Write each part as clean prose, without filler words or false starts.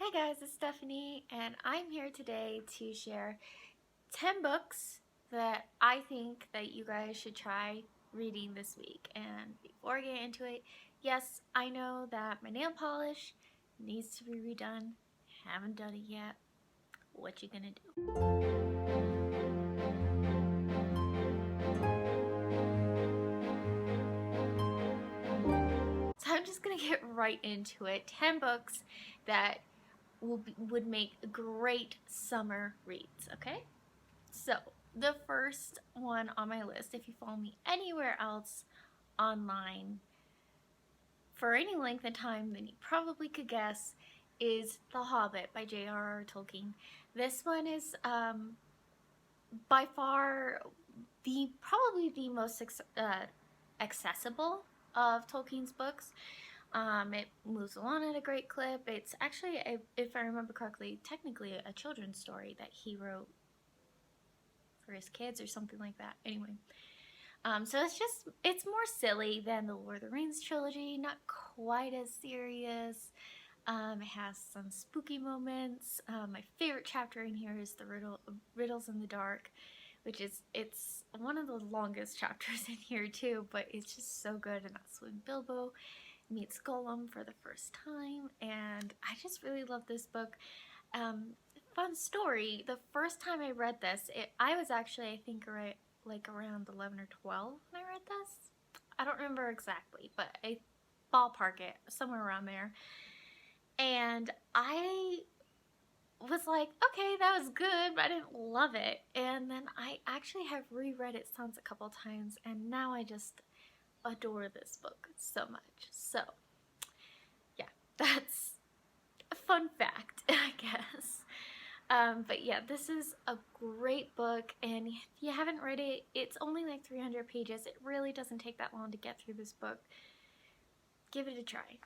Hey guys, it's Stephanie, and I'm here today to share 10 books that I think that you guys should try reading this week. And before I get into it, yes, I know that my nail polish needs to be redone. Haven't done it yet. What you gonna do? So I'm just gonna get right into it. 10 books that would make great summer reads, okay? So, the first one on my list, if you follow me anywhere else online for any length of time, then you probably could guess, is The Hobbit by J.R.R. Tolkien. This one is by far probably the most accessible of Tolkien's books. It moves along at a great clip. It's actually, if I remember correctly, technically a children's story that he wrote for his kids or something like that. Anyway, so it's more silly than the Lord of the Rings trilogy, not quite as serious. It has some spooky moments. My favorite chapter in here is the Riddles in the Dark, it's one of the longest chapters in here too, but it's just so good, and that's when Bilbo meets Gollum for the first time, and I just really love this book. Fun story, the first time I read this, I was actually, I think, like around 11 or 12 when I read this. I don't remember exactly, but I ballpark it, somewhere around there. And I was like, okay, that was good, but I didn't love it. And then I actually have reread it since a couple times, and now I just adore this book so much. So, yeah, that's a fun fact, I guess. But yeah, this is a great book, and if you haven't read it, it's only like 300 pages. It really doesn't take that long to get through this book. Give it a try.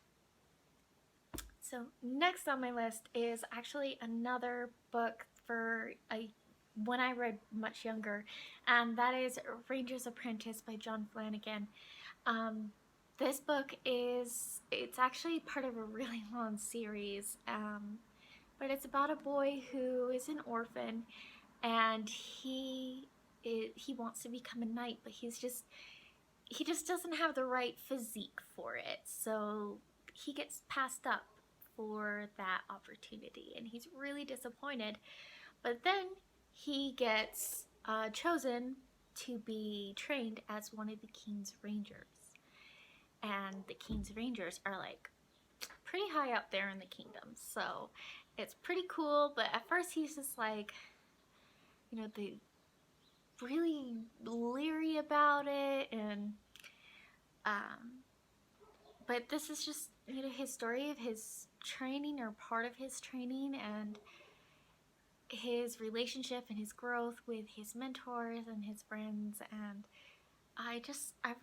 So next on my list is actually another book for when I read much younger, and that is Ranger's Apprentice by John Flanagan. This book it's actually part of a really long series, but it's about a boy who is an orphan, and he wants to become a knight, but he just doesn't have the right physique for it, so he gets passed up for that opportunity, and he's really disappointed. But then he gets chosen to be trained as one of the King's Rangers, and the King's Rangers are like pretty high up there in the kingdom, so it's pretty cool. But at first he's just like, the really leery about it, and but this is just his story of his training, or part of his training, and his relationship and his growth with his mentors and his friends. And I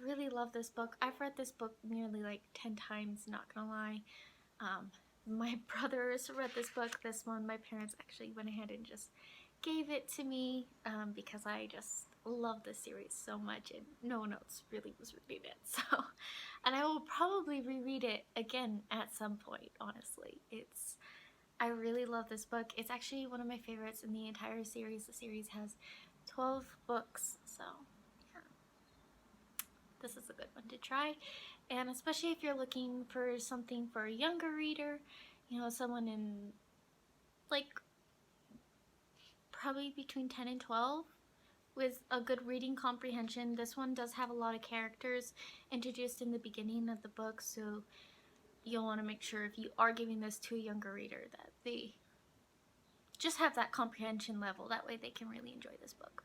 really love this book. I've read this book nearly like 10 times, not gonna lie. My brothers read this book. This one, my parents actually went ahead and just gave it to me because I just love this series so much, and no one else really was reading it. So, and I will probably reread it again at some point, honestly. I really love this book. It's actually one of my favorites in the entire series. The series has 12 books, so yeah. This is a good one to try, and especially if you're looking for something for a younger reader, someone in like probably between 10 and 12 with a good reading comprehension. This one does have a lot of characters introduced in the beginning of the book, so you'll want to make sure, if you are giving this to a younger reader, that they just have that comprehension level. That way they can really enjoy this book.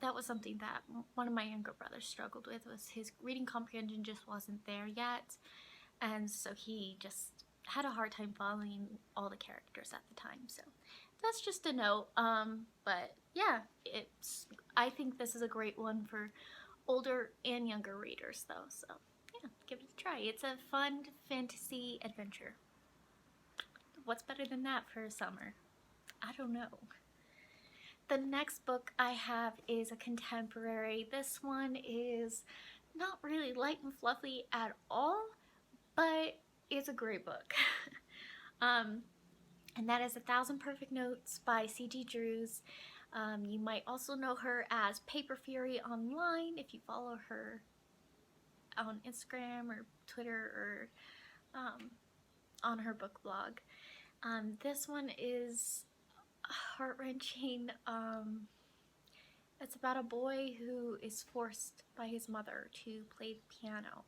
That was something that one of my younger brothers struggled with, was his reading comprehension just wasn't there yet, and so he just had a hard time following all the characters at the time. So that's just a note. But yeah, I think this is a great one for older and younger readers though, so yeah, give it a try. It's a fun fantasy adventure. What's better than that for summer? I don't know. The next book I have is a contemporary. This one is not really light and fluffy at all, but it's a great book. and that is 1,000 Perfect Notes by C.G. Drews. You might also know her as Paper Fury online if you follow her on Instagram or Twitter or on her book blog. This one is heart-wrenching. It's about a boy who is forced by his mother to play the piano.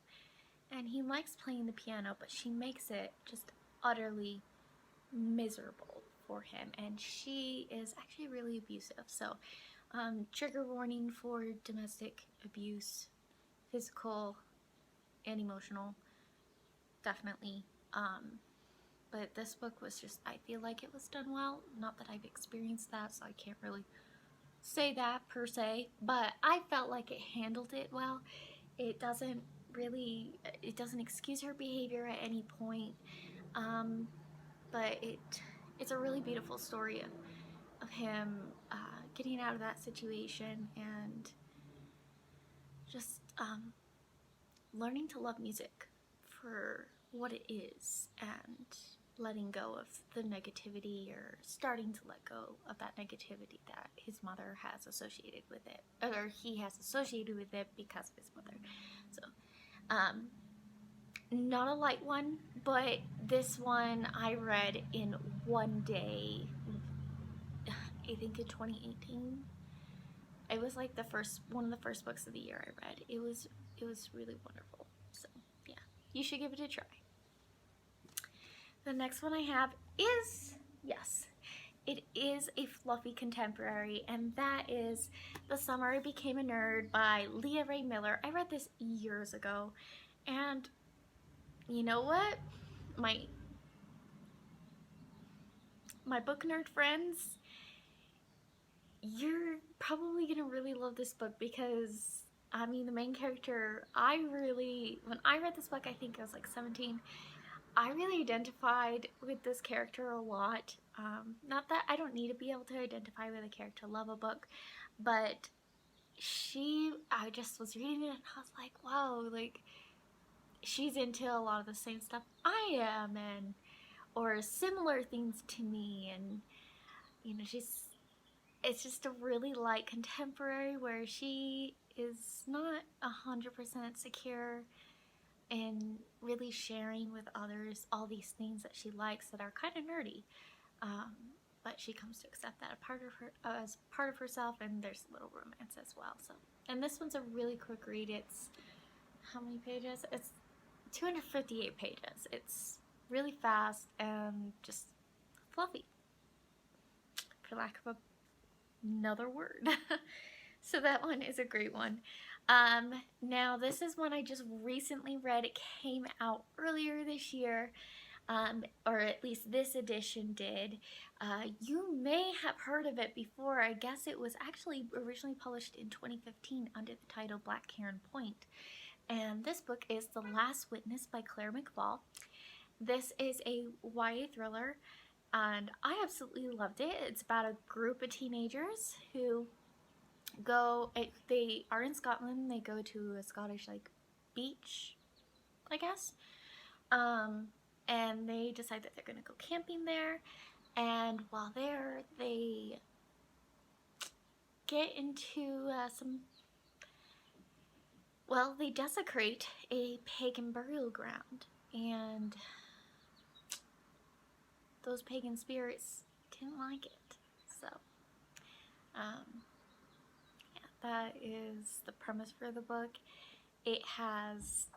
And he likes playing the piano, but she makes it just utterly miserable for him. And she is actually really abusive. So, trigger warning for domestic abuse, physical and emotional, definitely. But this book was just, I feel like it was done well. Not that I've experienced that, so I can't really say that per se, but I felt like it handled it well. It doesn't excuse her behavior at any point, but it's a really beautiful story of him getting out of that situation and just learning to love music for what it is and letting go of the negativity, or starting to let go of that negativity that his mother has associated with it, or he has associated with it because of his mother. So, not a light one, but this one I read in one day, I think in 2018. It was like one of the first books of the year I read. It was really wonderful. So yeah, you should give it a try. The next one I have is, yes, it is a fluffy contemporary, and that is The Summer I Became a Nerd by Leah Ray Miller. I read this years ago, and you know what? My book nerd friends, you're probably gonna really love this book because, I mean, the main character, when I read this book, I think I was like 17, I really identified with this character a lot. Not that I don't need to be able to identify with a character to love a book, but I just was reading it and I was like, wow, like, she's into a lot of the same stuff I am, or similar things to me, and, you know, it's just a really light contemporary where she is not 100% secure and really sharing with others all these things that she likes that are kind of nerdy, but she comes to accept that as part of herself, and there's a little romance as well. So, and this one's a really quick read. It's how many pages? It's 258 pages. It's really fast and just fluffy, for lack of another word. So that one is a great one. Now this is one I just recently read. It came out earlier this year, or at least this edition did. You may have heard of it before. I guess it was actually originally published in 2015 under the title Black Karen Point. And this book is The Last Witness by Claire McFall. This is a YA thriller, and I absolutely loved it. It's about a group of teenagers who they are in Scotland. They go to a Scottish, like, beach, I guess, and they decide that they're gonna go camping there, and while there, they get into they desecrate a pagan burial ground, and those pagan spirits didn't like it. So, that is the premise for the book. It has,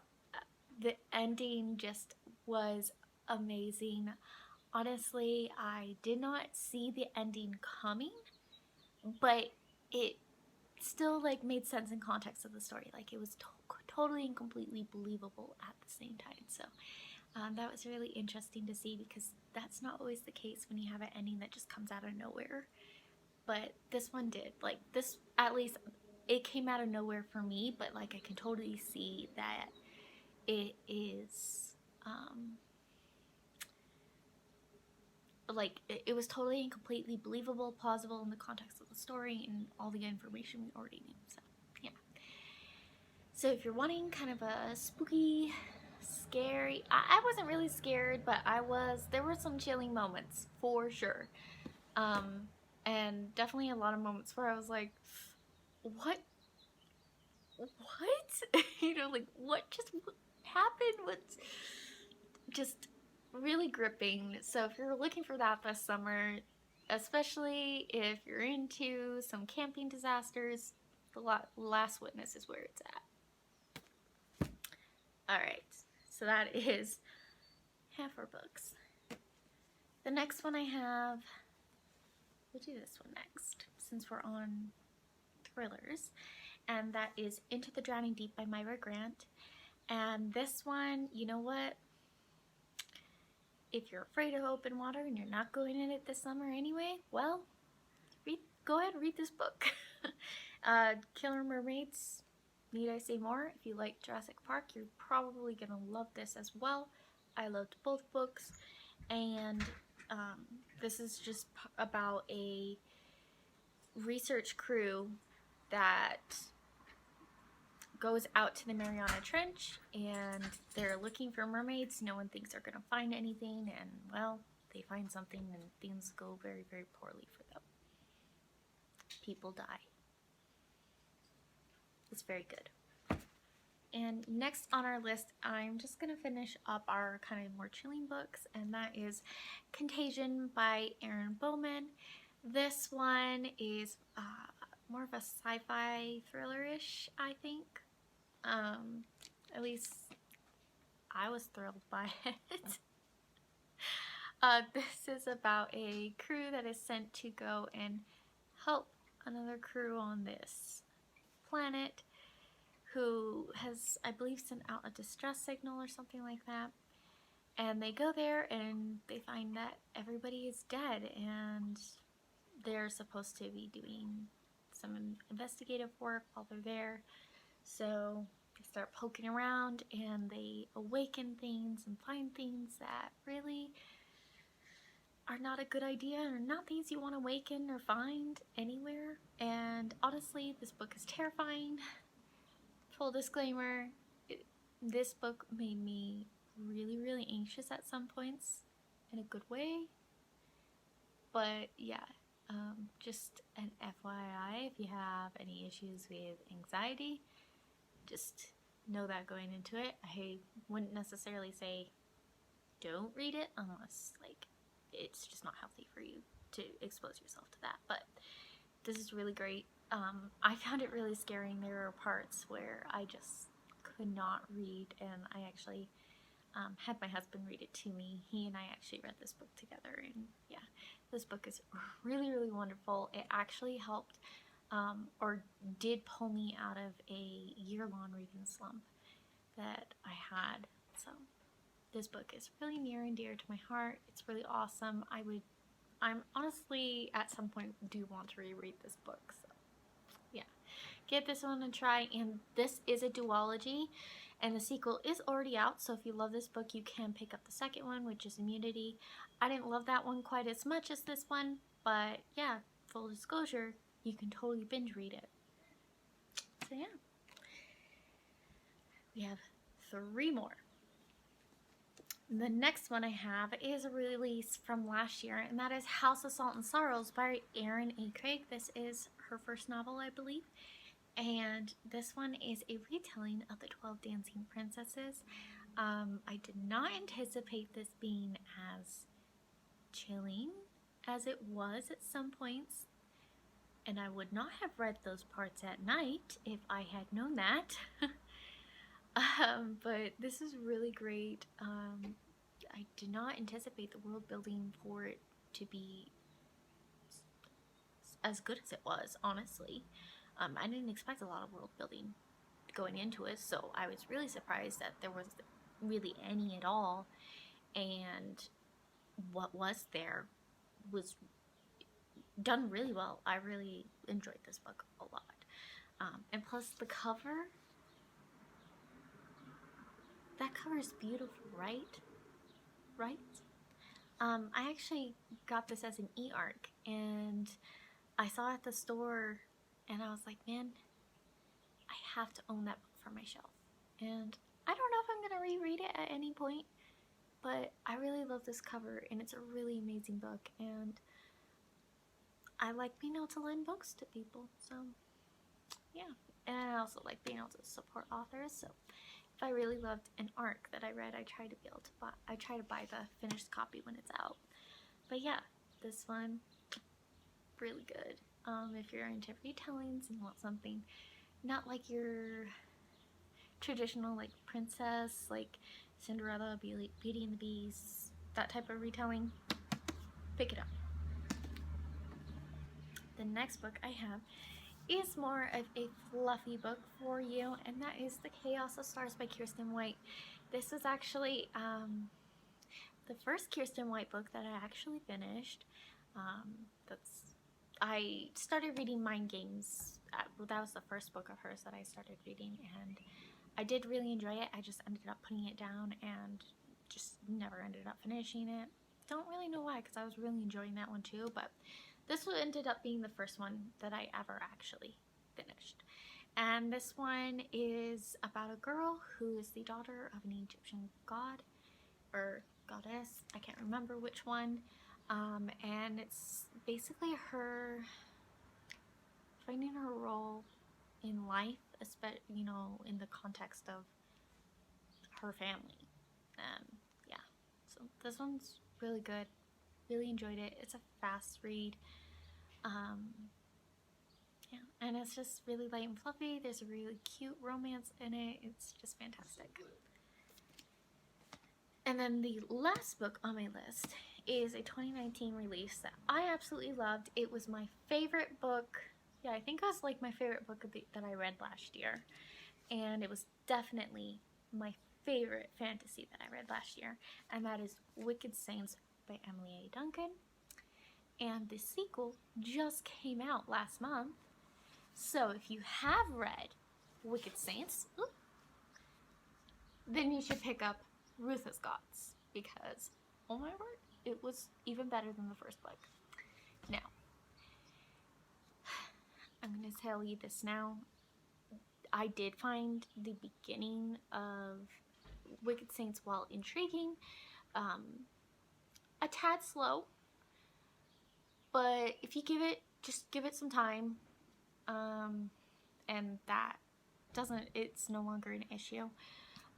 the ending just was amazing. Honestly, I did not see the ending coming, but it still, like, made sense in context of the story. Like, it was totally and completely believable at the same time. So that was really interesting to see, because that's not always the case when you have an ending that just comes out of nowhere. But this one did. Like, this, at least, it came out of nowhere for me, but, like, I can totally see that it is, like, it was totally and completely believable, plausible in the context of the story and all the information we already knew. So, yeah. So if you're wanting kind of a spooky scary. I wasn't really scared, but there were some chilling moments for sure. Um, and definitely a lot of moments where I was like, what? What? Like, what happened? What's just really gripping. So if you're looking for that this summer, especially if you're into some camping disasters, the Last Witness is where it's at. Alright, so that is half our books. The next one I have, we'll do this one next, since we're on thrillers, and that is Into the Drowning Deep by Myra Grant. And this one, you know what? If you're afraid of open water and you're not going in it this summer anyway, well, go ahead and read this book. Killer Mermaids, need I say more? If you like Jurassic Park, you're probably going to love this as well. I loved both books, and this is just about a research crew that goes out to the Mariana Trench, and they're looking for mermaids. No one thinks they're going to find anything, and well, they find something and things go very, very poorly for them. People die. It's very good. And next on our list, I'm just going to finish up our kind of more chilling books, and that is Contagion by Erin Bowman. This one is more of a sci-fi thriller-ish, I think. At least I was thrilled by it. This is about a crew that is sent to go and help another crew on this planet who has, I believe, sent out a distress signal or something like that. And they go there and they find that everybody is dead, and they're supposed to be doing some investigative work while they're there. So they start poking around and they awaken things and find things that really are not a good idea, or not things you want to awaken or find anywhere. And honestly, this book is terrifying. Full disclaimer, this book made me really, really anxious at some points in a good way. But yeah, just an FYI, if you have any issues with anxiety, just know that going into it. I wouldn't necessarily say don't read it unless like it's just not healthy for you to expose yourself to that. But this is really great. I found it really scary. There are parts where I just could not read, and I actually had my husband read it to me. He and I actually read this book together, and yeah, this book is really, really wonderful. It actually helped or did pull me out of a year-long reading slump that I had. So this book is really near and dear to my heart. It's really awesome. I'm honestly at some point do want to reread this book. So yeah, give this one a try. And this is a duology, and the sequel is already out. So if you love this book, you can pick up the second one, which is Immunity. I didn't love that one quite as much as this one, but yeah, full disclosure, you can totally binge read it. So yeah, we have 3 more. The next one I have is a release from last year, and that is House of Salt and Sorrows by Erin A. Craig. This is her first novel, I believe, and this one is a retelling of the 12 Dancing Princesses. I did not anticipate this being as chilling as it was at some points, and I would not have read those parts at night if I had known that. But this is really great. I did not anticipate the world building for it to be as good as it was, honestly. I didn't expect a lot of world building going into it, so I was really surprised that there was really any at all, and what was there was done really well. I really enjoyed this book a lot. And plus the cover, that cover is beautiful, right? I actually got this as an e-arc, and I saw it at the store, and I was like, man, I have to own that book for my shelf. And I don't know if I'm gonna reread it at any point, but I really love this cover, and it's a really amazing book, and I like being able to lend books to people, so yeah. And I also like being able to support authors, so if I really loved an arc that I read, I try to be able to buy, I try to buy the finished copy when it's out. But yeah, this one, really good. If you're into retellings and you want something not like your traditional like princess, like Cinderella, Beauty and the Beast, that type of retelling, pick it up. The next book I have is more of a fluffy book for you, and that is The Chaos of Stars by Kirsten White. This was actually the first Kirsten White book that I actually finished. I started reading Mind Games. That was the first book of hers that I started reading, and I did really enjoy it. I just ended up putting it down and just never ended up finishing it. Don't really know why, because I was really enjoying that one too, but this one ended up being the first one that I ever actually finished. And this one is about a girl who is the daughter of an Egyptian god or goddess. I can't remember which one. And it's basically her finding her role in life, especially, you know, in the context of her family. Yeah, so this one's really good. Really enjoyed it. It's a fast read. Yeah, and it's just really light and fluffy. There's a really cute romance in it. It's just fantastic. And then the last book on my list is a 2019 release that I absolutely loved. It was my favorite book. Yeah, I think it was like my favorite book that I read last year. And it was definitely my favorite fantasy that I read last year. And that is Wicked Saints by Emily A. Duncan. And the sequel just came out last month. So if you have read Wicked Saints, then you should pick up Ruthless Gods, because, oh my word, it was even better than the first book. Now, I'm going to tell you this now. I did find the beginning of Wicked Saints, while intriguing, a tad slow, but if you just give it some time, and that it's no longer an issue.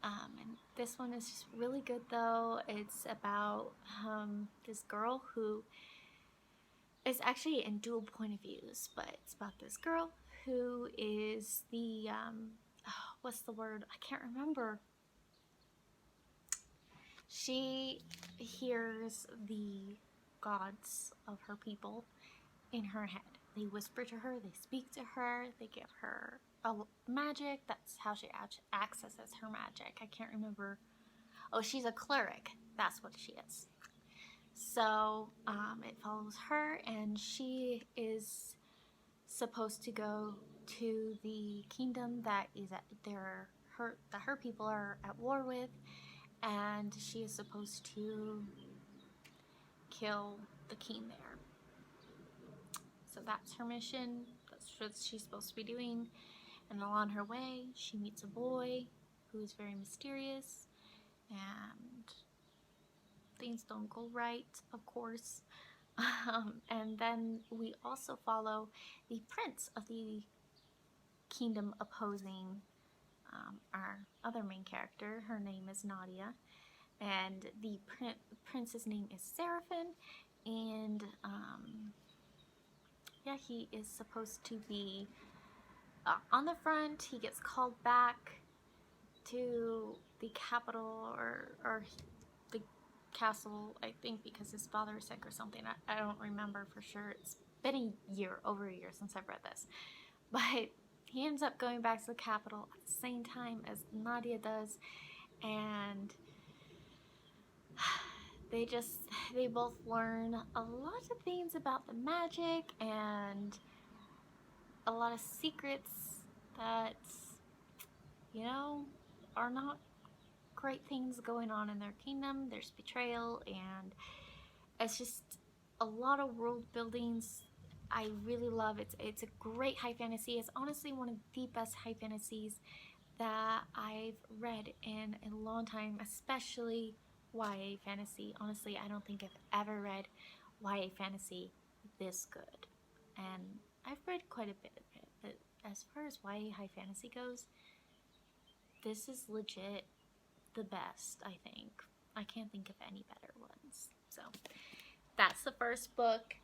And this one is just really good though. It's about this girl who is actually in dual point of views, but it's about this girl who is the, what's the word? I can't remember. She hears the gods of her people in her head. They whisper to her, they speak to her, they give her magic. That's how she accesses her magic. I can't remember. Oh, she's a cleric. That's what she is. So it follows her, and she is supposed to go to the kingdom that is at her people are at war with, and she is supposed to kill the king there. So that's her mission. That's what she's supposed to be doing. And along her way, she meets a boy who is very mysterious, and things don't go right, of course. And then we also follow the prince of the kingdom opposing our other main character. Her name is Nadia, and the prince's name is Seraphim, and yeah, he is supposed to be on the front. He gets called back to the capital or the castle, I think, because his father is sick or something. I don't remember for sure. It's been over a year since I've read this. But he ends up going back to the capital at the same time as Nadia does, and they both learn a lot of things about the magic and a lot of secrets that, you know, are not great things going on in their kingdom. There's betrayal, and it's just a lot of world buildings. I really love it. It's a great high fantasy. It's honestly one of the best high fantasies that I've read in a long time, especially YA fantasy. Honestly, I don't think I've ever read YA fantasy this good. And I've read quite a bit of it, but as far as YA high fantasy goes, this is legit the best, I think. I can't think of any better ones. So, that's the first book.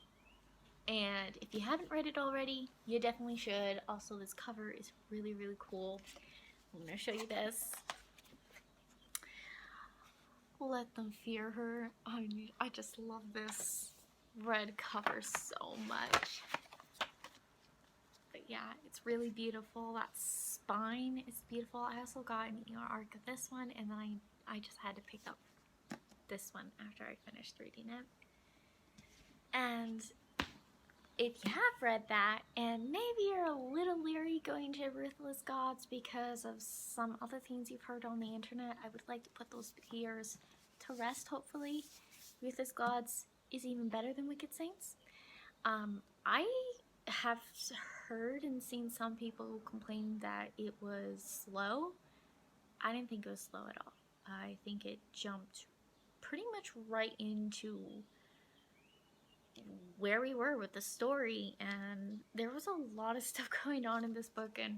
And if you haven't read it already, you definitely should. Also, this cover is really, really cool. I'm going to show you this. Let Them Fear Her. I just love this red cover so much. But yeah, it's really beautiful. That spine is beautiful. I also got an arc of this one, and then I just had to pick up this one after I finished reading it. And if you have read that, and maybe you're a little leery going to Ruthless Gods because of some other things you've heard on the internet, I would like to put those fears to rest, hopefully. Ruthless Gods is even better than Wicked Saints. I have heard and seen some people complain that it was slow. I didn't think it was slow at all. I think it jumped pretty much right into where we were with the story, and there was a lot of stuff going on in this book, and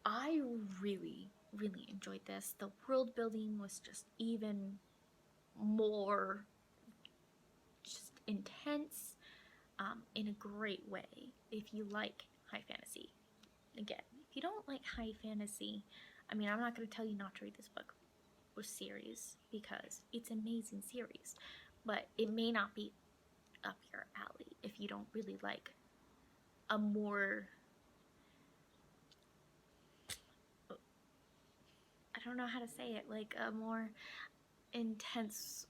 I really, really enjoyed this. The world building was just even more just intense, in a great way if you like high fantasy. Again, if you don't like high fantasy, I mean, I'm not going to tell you not to read this book or series because it's an amazing series, but it may not be up your alley if you don't really like a more, I don't know how to say it, like a more intense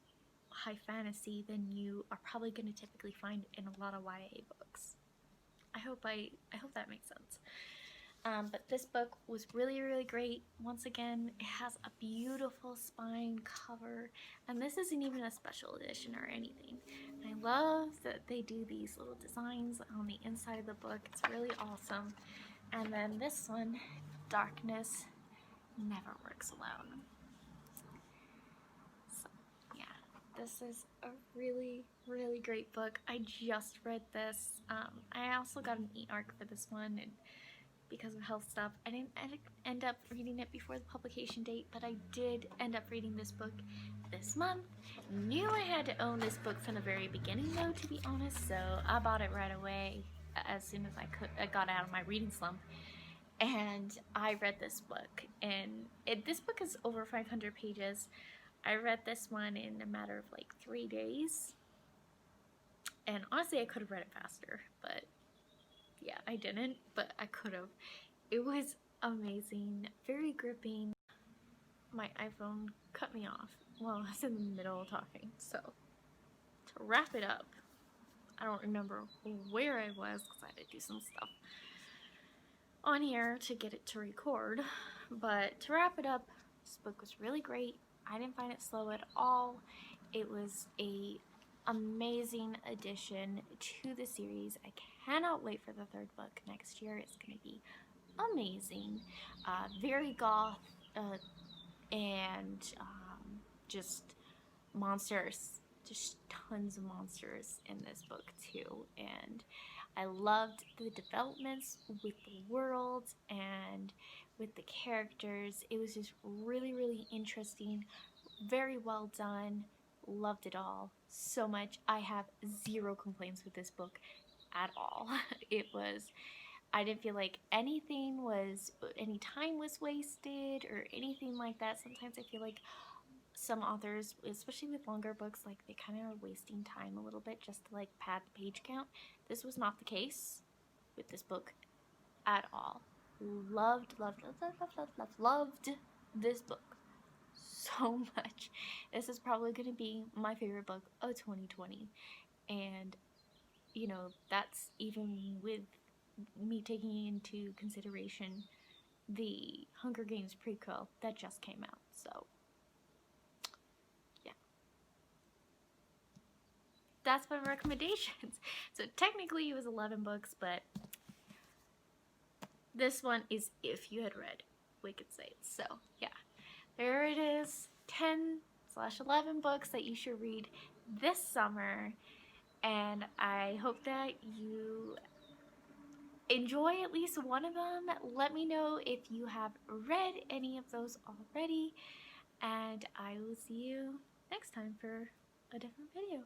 high fantasy than you are probably going to typically find in a lot of YA books. I hope that makes sense. But this book was really, really great. Once again, it has a beautiful spine cover, and this isn't even a special edition or anything. And I love that they do these little designs on the inside of the book. It's really awesome. And then this one, Darkness Never Works Alone. So, yeah, this is a really, really great book. I just read this. I also got an e-arc for this one, and because of health stuff, I didn't end up reading it before the publication date, but I did end up reading this book this month. Knew I had to own this book from the very beginning, though, to be honest, so I bought it right away as soon as I got out of my reading slump. And I read this book, and this book is over 500 pages. I read this one in a matter of like 3 days, and honestly I could have read it faster, but yeah, I didn't, but I could have. It was amazing, very gripping. My iPhone cut me off while I was in the middle of talking, so to wrap it up, I don't remember where I was because I had to do some stuff on here to get it to record, but to wrap it up, this book was really great. I didn't find it slow at all. It was a amazing addition to the series. I cannot wait for the third book next year. It's going to be amazing. Very goth, and just monsters. Just tons of monsters in this book too. And I loved the developments with the world and with the characters. It was just really, really interesting. Very well done. Loved it all so much. I have zero complaints with this book at all. I didn't feel like any time was wasted or anything like that. Sometimes I feel like some authors, especially with longer books, like they kind of are wasting time a little bit just to like pad the page count. This was not the case with this book at all. Loved this book so much. This is probably going to be my favorite book of 2020, and you know, that's even with me taking into consideration the Hunger Games prequel that just came out. So yeah, that's my recommendations. So technically it was 11 books, but this one is if you had read we could say. So yeah, there it is, 10/11 books that you should read this summer, and I hope that you enjoy at least one of them. Let me know if you have read any of those already, and I will see you next time for a different video.